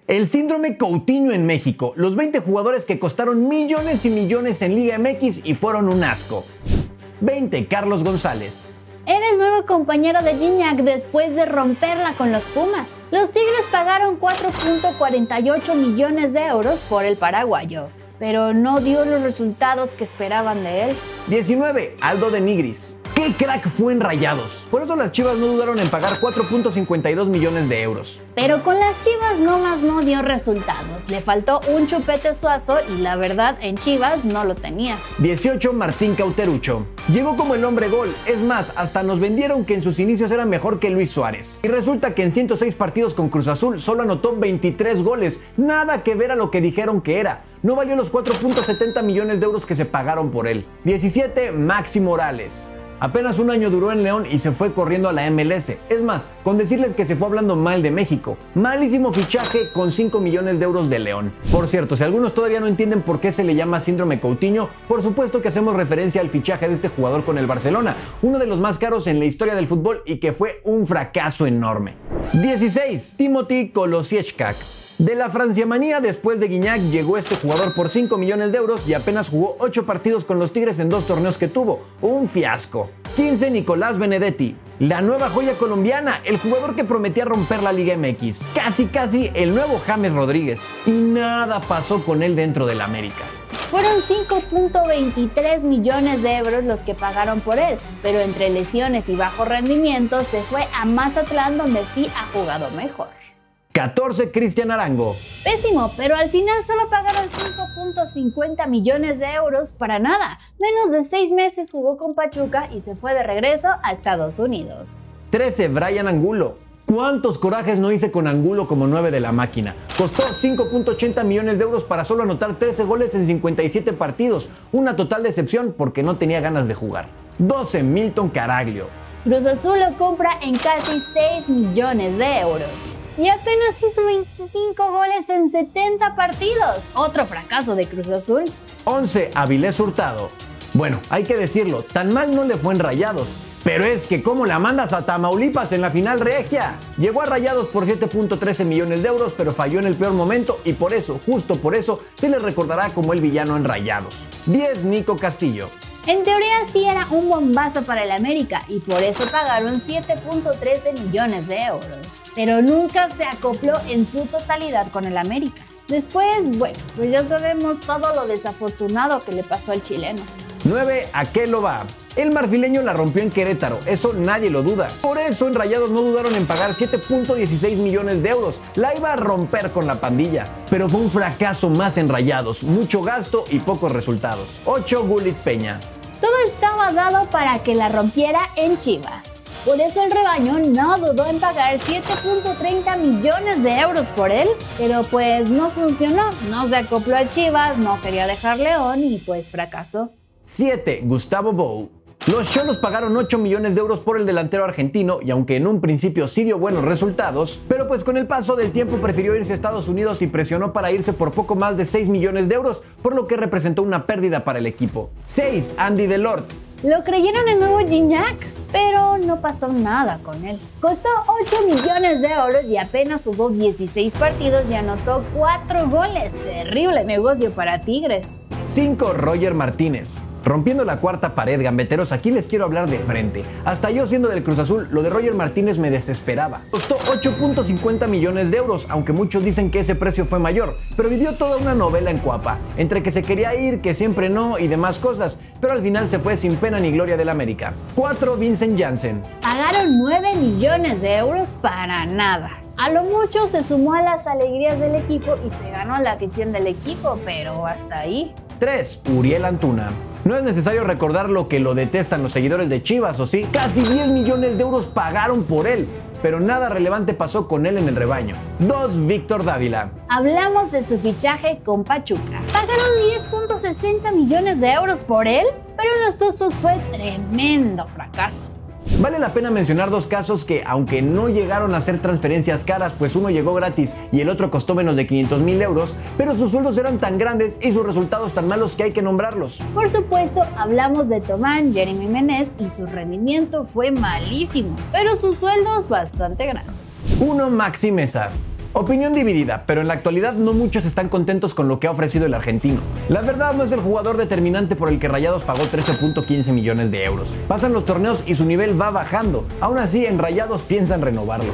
El síndrome Coutinho en México, los 20 jugadores que costaron millones y millones en Liga MX y fueron un asco. 20. Carlos González. Era el nuevo compañero de Gignac después de romperla con los Pumas. Los Tigres pagaron 4.48 millones de euros por el paraguayo, pero no dio los resultados que esperaban de él. 19. Aldo de Nigris. ¡Qué crack fue en Rayados! Por eso las Chivas no dudaron en pagar 4.52 millones de euros. Pero con las Chivas nomás no dio resultados. Le faltó un Chupete Suazo y la verdad en Chivas no lo tenía. 18. Martín Cauterucho. Llegó como el hombre gol. Es más, hasta nos vendieron que en sus inicios era mejor que Luis Suárez. Y resulta que en 106 partidos con Cruz Azul solo anotó 23 goles. Nada que ver a lo que dijeron que era. No valió los 4.70 millones de euros que se pagaron por él. 17. Maxi Morales. Apenas un año duró en León y se fue corriendo a la MLS. Es más, con decirles que se fue hablando mal de México. Malísimo fichaje con 5 millones de euros de León. Por cierto, si algunos todavía no entienden por qué se le llama síndrome Coutinho, por supuesto que hacemos referencia al fichaje de este jugador con el Barcelona, uno de los más caros en la historia del fútbol y que fue un fracaso enorme. 16. Timothy Kolosiechak. De la franciamanía después de Gignac llegó este jugador por 5 millones de euros y apenas jugó 8 partidos con los Tigres en 2 torneos que tuvo. Un fiasco. 15. Nicolás Benedetti. La nueva joya colombiana, el jugador que prometía romper la Liga MX. Casi el nuevo James Rodríguez. Y nada pasó con él dentro del América. Fueron 5.23 millones de euros los que pagaron por él, pero entre lesiones y bajo rendimiento se fue a Mazatlán donde sí ha jugado mejor. 14. Cristian Arango. Pésimo, pero al final solo pagaron 5.50 millones de euros para nada. Menos de 6 meses jugó con Pachuca y se fue de regreso a Estados Unidos. 13. Brian Angulo. ¿Cuántos corajes no hice con Angulo como 9 de la máquina? Costó 5.80 millones de euros para solo anotar 13 goles en 57 partidos. Una total decepción porque no tenía ganas de jugar. 12. Milton Caraglio. Cruz Azul lo compra en casi 6 millones de euros. Y apenas hizo 25 goles en 70 partidos. Otro fracaso de Cruz Azul. 11. Avilés Hurtado. Bueno, hay que decirlo, tan mal no le fue en Rayados. Pero es que ¿cómo la mandas a Tamaulipas en la final regia? Llegó a Rayados por 7.13 millones de euros, pero falló en el peor momento y por eso, justo por eso, se le recordará como el villano en Rayados. 10. Nico Castillo. En teoría sí era un bombazo para el América y por eso pagaron 7.13 millones de euros. Pero nunca se acopló en su totalidad con el América. Después, bueno, pues ya sabemos todo lo desafortunado que le pasó al chileno. 9. Akeloba. El marfileño la rompió en Querétaro, eso nadie lo duda. Por eso en Rayados no dudaron en pagar 7.16 millones de euros. La iba a romper con la pandilla. Pero fue un fracaso más en Rayados, mucho gasto y pocos resultados. 8. Gulit Peña. Todo estaba dado para que la rompiera en Chivas. Por eso el rebaño no dudó en pagar 7.30 millones de euros por él, pero pues no funcionó. No se acopló a Chivas, no quería dejar León y pues fracasó. 7. Gustavo Bou. Los Xolos pagaron 8 millones de euros por el delantero argentino y aunque en un principio sí dio buenos resultados, pero pues con el paso del tiempo prefirió irse a Estados Unidos y presionó para irse por poco más de 6 millones de euros, por lo que representó una pérdida para el equipo. 6. Andy Delort. Lo creyeron el nuevo Gignac, pero no pasó nada con él. Costó 8 millones de euros y apenas jugó 16 partidos y anotó 4 goles. Terrible negocio para Tigres. 5. Roger Martínez. Rompiendo la cuarta pared, gambeteros, aquí les quiero hablar de frente. Hasta yo siendo del Cruz Azul, lo de Roger Martínez me desesperaba. Costó 8.50 millones de euros, aunque muchos dicen que ese precio fue mayor, pero vivió toda una novela en Cuapa, entre que se quería ir, que siempre no y demás cosas, pero al final se fue sin pena ni gloria del América. 4. Vincent Janssen. Pagaron 9 millones de euros para nada. A lo mucho se sumó a las alegrías del equipo y se ganó la afición del equipo, pero hasta ahí. 3. Uriel Antuna. No es necesario recordar lo que lo detestan los seguidores de Chivas, ¿o sí? Casi 10 millones de euros pagaron por él, pero nada relevante pasó con él en el rebaño. 2. Víctor Dávila. Hablamos de su fichaje con Pachuca. Pagaron 10.60 millones de euros por él, pero en los Tuzos fue tremendo fracaso. Vale la pena mencionar dos casos que, aunque no llegaron a ser transferencias caras, pues uno llegó gratis y el otro costó menos de 500,000 euros, pero sus sueldos eran tan grandes y sus resultados tan malos que hay que nombrarlos. Por supuesto, hablamos de Tomán, Jeremy Menez, y su rendimiento fue malísimo, pero sus sueldos bastante grandes. 1. Maxi Mesa. Opinión dividida, pero en la actualidad no muchos están contentos con lo que ha ofrecido el argentino. La verdad no es el jugador determinante por el que Rayados pagó 13.15 millones de euros. Pasan los torneos y su nivel va bajando. Aún así, en Rayados piensan renovarlo.